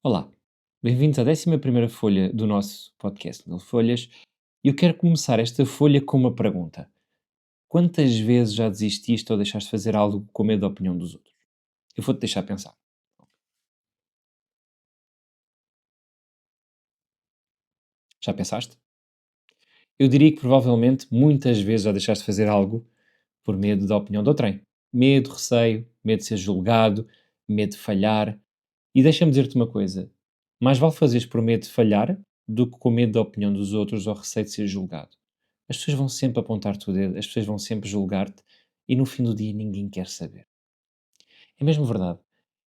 Olá, bem-vindos à 11ª folha do nosso podcast Mil Folhas. E eu quero começar esta folha com uma pergunta. Quantas vezes já desististe ou deixaste de fazer algo com medo da opinião dos outros? Eu vou-te deixar pensar. Já pensaste? Eu diria que provavelmente muitas vezes já deixaste de fazer algo por medo da opinião de outrem. Medo, receio, medo de ser julgado, medo de falhar. E deixa-me dizer-te uma coisa. Mais vale fazeres por medo de falhar do que com medo da opinião dos outros ou receio de ser julgado. As pessoas vão sempre apontar-te o dedo, as pessoas vão sempre julgar-te e no fim do dia ninguém quer saber. É mesmo verdade.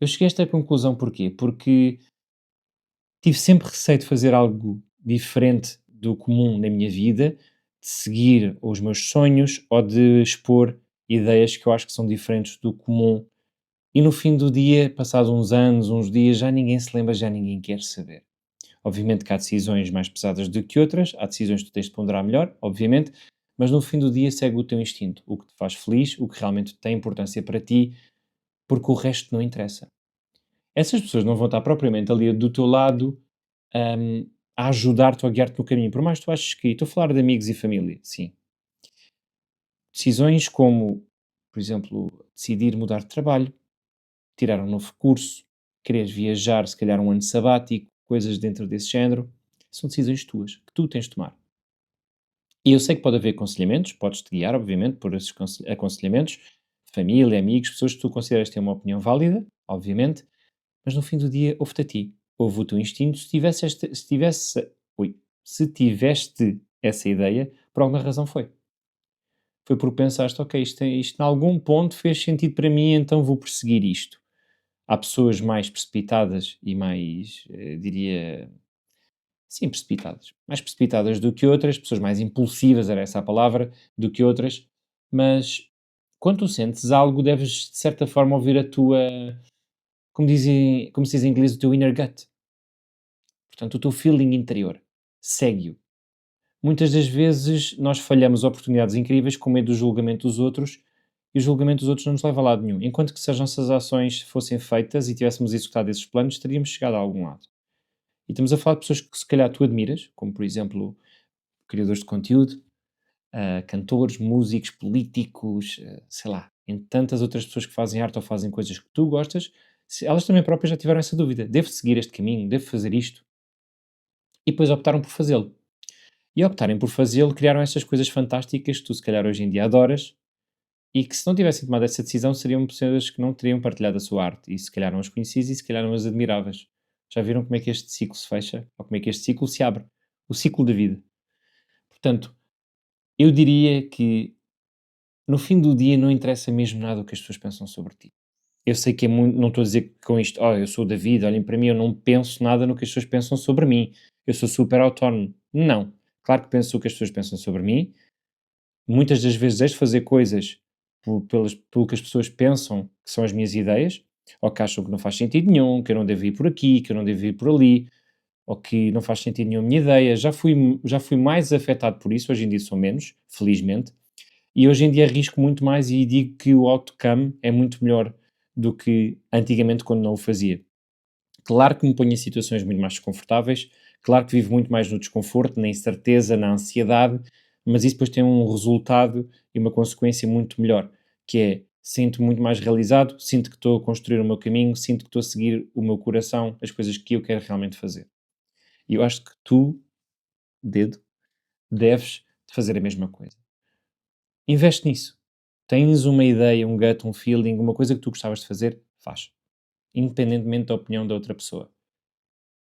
Eu cheguei a esta conclusão porquê? Porque tive sempre receio de fazer algo diferente do comum na minha vida, de seguir os meus sonhos ou de expor ideias que eu acho que são diferentes do comum. E no fim do dia, passados uns anos, uns dias, já ninguém se lembra, já ninguém quer saber. Obviamente que há decisões mais pesadas do que outras, há decisões que tu tens de ponderar melhor, obviamente, mas no fim do dia segue o teu instinto, o que te faz feliz, o que realmente tem importância para ti, porque o resto não interessa. Essas pessoas não vão estar propriamente ali do teu lado, a ajudar-te ou a guiar-te no caminho, por mais que tu aches que... Estou a falar de amigos e família, sim. Decisões como, por exemplo, decidir mudar de trabalho, tirar um novo curso, querer viajar, se calhar um ano sabático, coisas dentro desse género, são decisões tuas, que tu tens de tomar. E eu sei que pode haver aconselhamentos, podes-te guiar, obviamente, por esses aconselhamentos, família, amigos, pessoas que tu consideras ter uma opinião válida, obviamente, mas no fim do dia ouve-te a ti, ouve o teu instinto. Se tiveste essa ideia, por alguma razão foi. Foi porque pensaste, ok, isto em algum ponto fez sentido para mim, então vou perseguir isto. Há pessoas mais precipitadas e mais, diria, sim, precipitadas. Mais precipitadas do que outras, pessoas mais impulsivas, era essa a palavra, do que outras, mas quando tu sentes algo, deves, de certa forma, ouvir a tua, como se diz em inglês, o teu inner gut. Portanto, o teu feeling interior. Segue-o. Muitas das vezes nós falhamos oportunidades incríveis com medo do julgamento dos outros e o julgamento dos outros não nos leva a lado nenhum. Enquanto que se as nossas ações fossem feitas e tivéssemos executado esses planos, teríamos chegado a algum lado. E estamos a falar de pessoas que se calhar tu admiras, como por exemplo criadores de conteúdo, cantores, músicos, políticos, sei lá, em tantas outras pessoas que fazem arte ou fazem coisas que tu gostas, elas também próprias já tiveram essa dúvida. Devo seguir este caminho? Devo fazer isto? E depois optaram por fazê-lo. E ao optarem por fazê-lo, criaram estas coisas fantásticas que tu se calhar hoje em dia adoras e que se não tivessem tomado essa decisão seriam pessoas que não teriam partilhado a sua arte e se calhar não as conhecias e se calhar não as admiravas. Já viram como é que este ciclo se fecha? Ou como é que este ciclo se abre? O ciclo da vida. Portanto, eu diria que no fim do dia não interessa mesmo nada o que as pessoas pensam sobre ti. Eu sei que é muito, não estou a dizer que com isto, oh, eu sou o David, olhem para mim, eu não penso nada no que as pessoas pensam sobre mim. Eu sou super autónomo. Não. Claro que penso o que as pessoas pensam sobre mim. Muitas das vezes deixo de fazer coisas pelo que as pessoas pensam que são as minhas ideias, ou que acham que não faz sentido nenhum, que eu não devo ir por aqui, que eu não devo ir por ali, ou que não faz sentido nenhum a minha ideia. Já fui mais afetado por isso, hoje em dia sou menos, felizmente, e hoje em dia arrisco muito mais e digo que o outcome é muito melhor do que antigamente quando não o fazia. Claro que me ponho em situações muito mais desconfortáveis, claro que vivo muito mais no desconforto, na incerteza, na ansiedade, mas isso depois tem um resultado e uma consequência muito melhor, que é sinto muito mais realizado, sinto que estou a construir o meu caminho, sinto que estou a seguir o meu coração, as coisas que eu quero realmente fazer. E eu acho que tu, dedo, deves fazer a mesma coisa. Investe nisso. Tens uma ideia, um gut, um feeling, uma coisa que tu gostavas de fazer, faz. Independentemente da opinião da outra pessoa.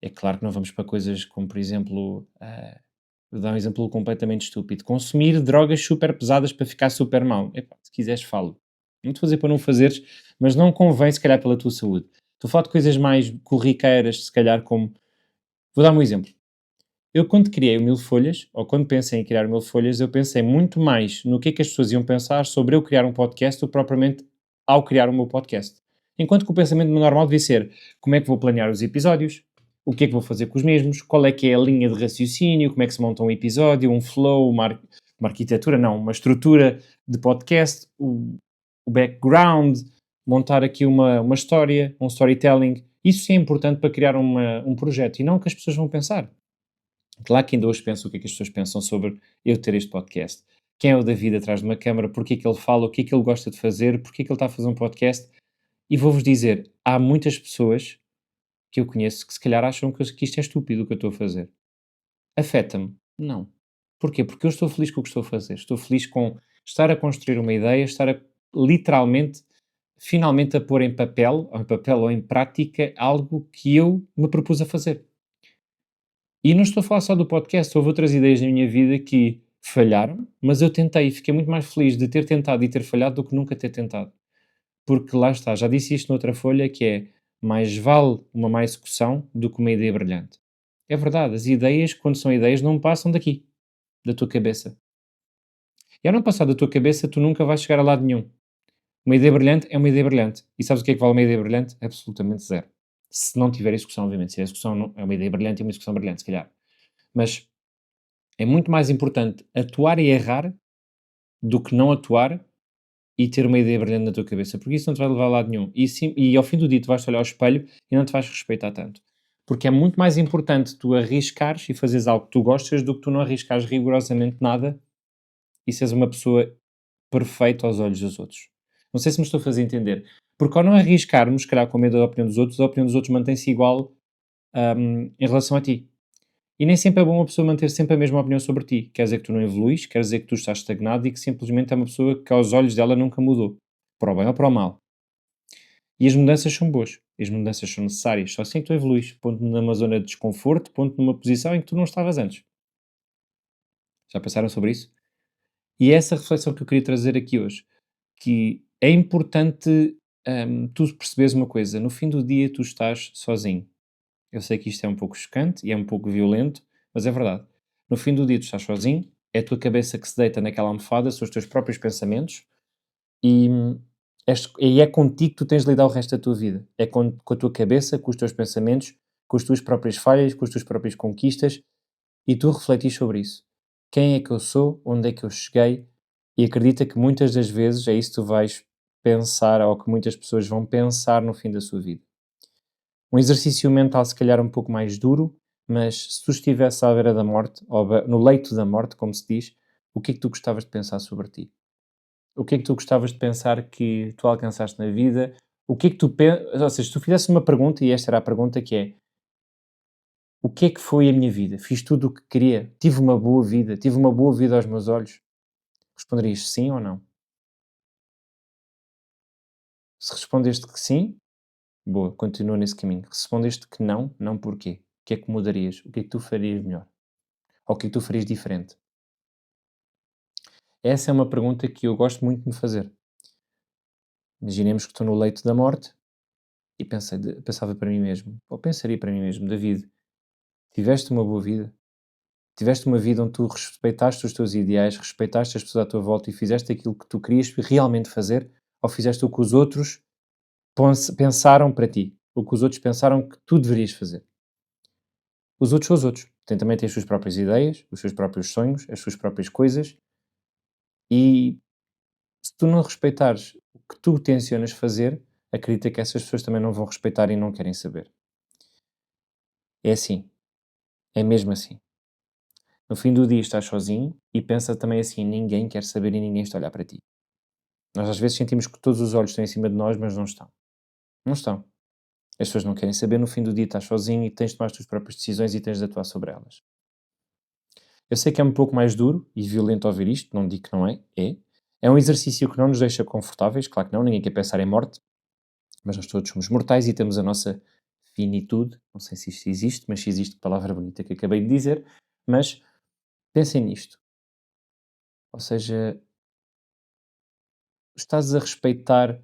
É claro que não vamos para coisas como, por exemplo, vou dar um exemplo completamente estúpido. Consumir drogas super pesadas para ficar super mal. Epá, se quiseres, falo. Não te fazer para não fazeres, mas não convém, se calhar, pela tua saúde. Estou a falar de coisas mais corriqueiras, se calhar, como... Vou dar um exemplo. Eu, quando criei o Mil Folhas, ou quando pensei em criar o Mil Folhas, eu pensei muito mais no que é que as pessoas iam pensar sobre eu criar um podcast do que propriamente ao criar o meu podcast. Enquanto que o pensamento normal devia ser como é que vou planear os episódios, o que é que vou fazer com os mesmos, qual é que é a linha de raciocínio, como é que se monta um episódio, um flow, uma arquitetura, não, uma estrutura de podcast, o background, montar aqui uma história, um storytelling, Isso sim é importante para criar um projeto e não o que as pessoas vão pensar. Claro que ainda hoje penso o que é que as pessoas pensam sobre eu ter este podcast. Quem é o David atrás de uma câmara? Porque é que ele fala? O que é que ele gosta de fazer? Porque é que ele está a fazer um podcast? E vou-vos dizer, há muitas pessoas que eu conheço que se calhar acham que isto é estúpido o que eu estou a fazer. Afeta-me? Não. Porquê? Porque eu estou feliz com o que estou a fazer. Estou feliz com estar a construir uma ideia, estar a literalmente, finalmente a pôr em papel ou em prática algo que eu me propus a fazer. E não estou a falar só do podcast, houve outras ideias na minha vida que falharam, mas eu tentei e fiquei muito mais feliz de ter tentado e ter falhado do que nunca ter tentado. Porque lá está, já disse isto noutra folha, que é mais vale uma má execução do que uma ideia brilhante. É verdade, as ideias, quando são ideias, não passam daqui, da tua cabeça. E ao não passar da tua cabeça, tu nunca vais chegar a lado nenhum. Uma ideia brilhante é uma ideia brilhante. E sabes o que é que vale uma ideia brilhante? Absolutamente zero. Se não tiver execução, obviamente. Se a execução não, é uma ideia brilhante e uma execução brilhante, se calhar. Mas é muito mais importante atuar e errar do que não atuar e ter uma ideia brilhante na tua cabeça, porque isso não te vai levar a lado nenhum. E ao fim do dia tu vais-te olhar ao espelho e não te vais respeitar tanto. Porque é muito mais importante tu arriscares e fazeres algo que tu gostas do que tu não arriscares rigorosamente nada e seres uma pessoa perfeita aos olhos dos outros. Não sei se me estou a fazer entender. Porque ao não arriscarmos, se calhar com medo da opinião dos outros, a opinião dos outros mantém-se igual em relação a ti. E nem sempre é bom uma pessoa manter sempre a mesma opinião sobre ti. Quer dizer que tu não evoluís, quer dizer que tu estás estagnado e que simplesmente é uma pessoa que aos olhos dela nunca mudou. Para o bem ou para o mal. E as mudanças são boas. E as mudanças são necessárias. Só assim que tu evoluís. Ponto numa zona de desconforto, ponto numa posição em que tu não estavas antes. Já pensaram sobre isso? E é essa reflexão que eu queria trazer aqui hoje. Que é importante tu perceberes uma coisa. No fim do dia tu estás sozinho. Eu sei que isto é um pouco chocante e é um pouco violento, mas é verdade. No fim do dia, tu estás sozinho, é a tua cabeça que se deita naquela almofada, são os teus próprios pensamentos, e, e é contigo que tu tens de lidar o resto da tua vida. É com a tua cabeça, com os teus pensamentos, com as tuas próprias falhas, com as tuas próprias conquistas, e tu refletis sobre isso. Quem é que eu sou? Onde é que eu cheguei? E acredita que muitas das vezes é isso que tu vais pensar, ou que muitas pessoas vão pensar no fim da sua vida. Um exercício mental se calhar um pouco mais duro, mas se tu estivesse à beira da morte, ou no leito da morte, como se diz, o que é que tu gostavas de pensar sobre ti? O que é que tu gostavas de pensar que tu alcançaste na vida? O que é que tu pensas? Ou seja, se tu fizesse uma pergunta, e esta era a pergunta que é: o que é que foi a minha vida? Fiz tudo o que queria? Tive uma boa vida? Tive uma boa vida aos meus olhos? Responderias sim ou não? Se respondeste que sim, boa, continua nesse caminho. Se respondeste que não, não porquê? O que é que mudarias? O que é que tu farias melhor? Ou o que é que tu farias diferente? Essa é uma pergunta que eu gosto muito de me fazer. Imaginemos que estou no leito da morte e pensava para mim mesmo, ou pensaria para mim mesmo, David, tiveste uma boa vida? Tiveste uma vida onde tu respeitaste os teus ideais, respeitaste as pessoas à tua volta e fizeste aquilo que tu querias realmente fazer? Ou fizeste o que os outros pensaram para ti? O que os outros pensaram que tu deverias fazer? Os outros são os outros. Também têm as suas próprias ideias, os seus próprios sonhos, as suas próprias coisas e se tu não respeitares o que tu tencionas fazer, acredita que essas pessoas também não vão respeitar e não querem saber. É assim, é mesmo assim. No fim do dia estás sozinho e pensa também assim, ninguém quer saber e ninguém está a olhar para ti. Nós às vezes sentimos que todos os olhos estão em cima de nós, mas não estão. Não estão. As pessoas não querem saber, no fim do dia estás sozinho e tens de tomar as tuas próprias decisões e tens de atuar sobre elas. Eu sei que é um pouco mais duro e violento ouvir isto, não digo que não é, é. É um exercício que não nos deixa confortáveis, claro que não, ninguém quer pensar em morte, mas nós todos somos mortais e temos a nossa finitude. Não sei se isto existe, mas se existe, palavra bonita que acabei de dizer. Mas pensem nisto. Ou seja, estás a respeitar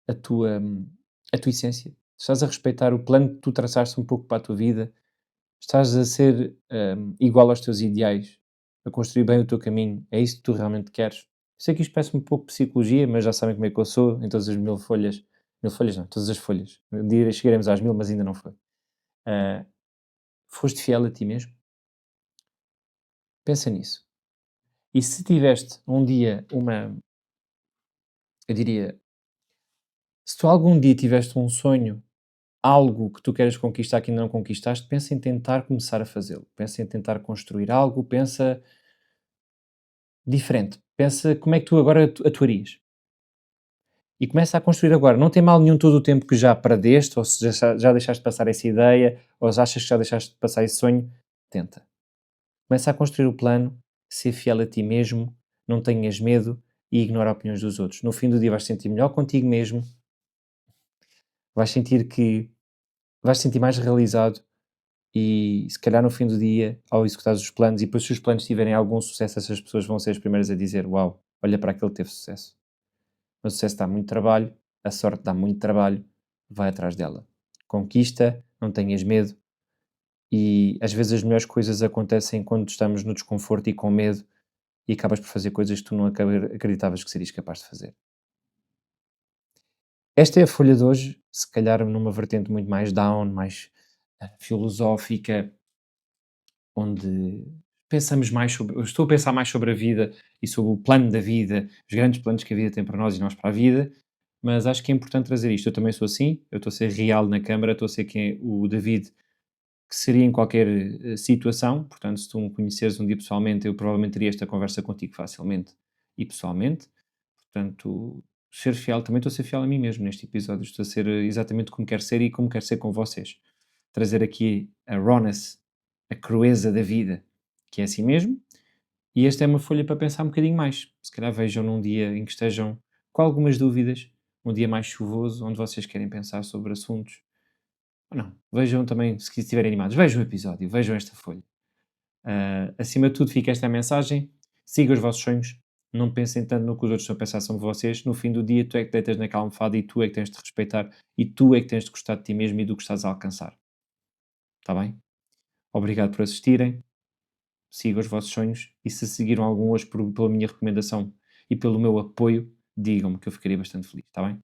a tua, a tua essência. Estás a respeitar o plano que tu traçaste um pouco para a tua vida. Estás a ser igual aos teus ideais, a construir bem o teu caminho. É isso que tu realmente queres. Sei que isto parece um pouco psicologia, mas já sabem como é que eu sou em todas as 1000 folhas. 1000 folhas não, todas as folhas. Um dia chegaremos às 1000, mas ainda não foi. Ah, foste fiel a ti mesmo? Pensa nisso. E se tiveste um dia eu diria, se tu algum dia tiveste um sonho, algo que tu queres conquistar que ainda não conquistaste, pensa em tentar começar a fazê-lo. Pensa em tentar construir algo, pensa diferente. Pensa como é que tu agora atuarias. E começa a construir agora. Não tem mal nenhum todo o tempo que já perdeste, ou se já deixaste de passar essa ideia, ou já achas que já deixaste de passar esse sonho. Tenta. Começa a construir o plano, ser fiel a ti mesmo, não tenhas medo e ignora opiniões dos outros. No fim do dia vais te sentir melhor contigo mesmo, vais sentir que vais te sentir mais realizado e se calhar no fim do dia, ao executares os planos e depois se os planos tiverem algum sucesso, essas pessoas vão ser as primeiras a dizer: uau, olha para aquele que teve sucesso. Mas o sucesso dá muito trabalho, a sorte dá muito trabalho, vai atrás dela. Conquista, não tenhas medo e às vezes as melhores coisas acontecem quando estamos no desconforto e com medo e acabas por fazer coisas que tu não acreditavas que serias capaz de fazer. Esta é a folha de hoje, se calhar numa vertente muito mais down, mais filosófica, onde pensamos mais sobre. Eu estou a pensar mais sobre a vida e sobre o plano da vida, os grandes planos que a vida tem para nós e nós para a vida, mas acho que é importante trazer isto. Eu também sou assim, eu estou a ser real na câmara, estou a ser quem é o David que seria em qualquer situação. Portanto, se tu me conheceres um dia pessoalmente, eu provavelmente teria esta conversa contigo facilmente e pessoalmente. Portanto, ser fiel, também estou a ser fiel a mim mesmo neste episódio. Estou a ser exatamente como quero ser e como quero ser com vocês. Trazer aqui a rawness, a crueza da vida, que é assim mesmo. E esta é uma folha para pensar um bocadinho mais. Se calhar vejam num dia em que estejam com algumas dúvidas, um dia mais chuvoso, onde vocês querem pensar sobre assuntos. Ou não, vejam também, se estiverem animados, vejam o episódio, vejam esta folha. Acima de tudo, fica esta mensagem: siga os vossos sonhos, não pensem tanto no que os outros estão a pensar sobre vocês. No fim do dia, tu é que deitas naquela almofada e tu é que tens de respeitar e tu é que tens de gostar de ti mesmo e do que estás a alcançar. Está bem? Obrigado por assistirem, sigam os vossos sonhos e se seguiram algum hoje pela minha recomendação e pelo meu apoio, digam-me que eu ficaria bastante feliz, está bem?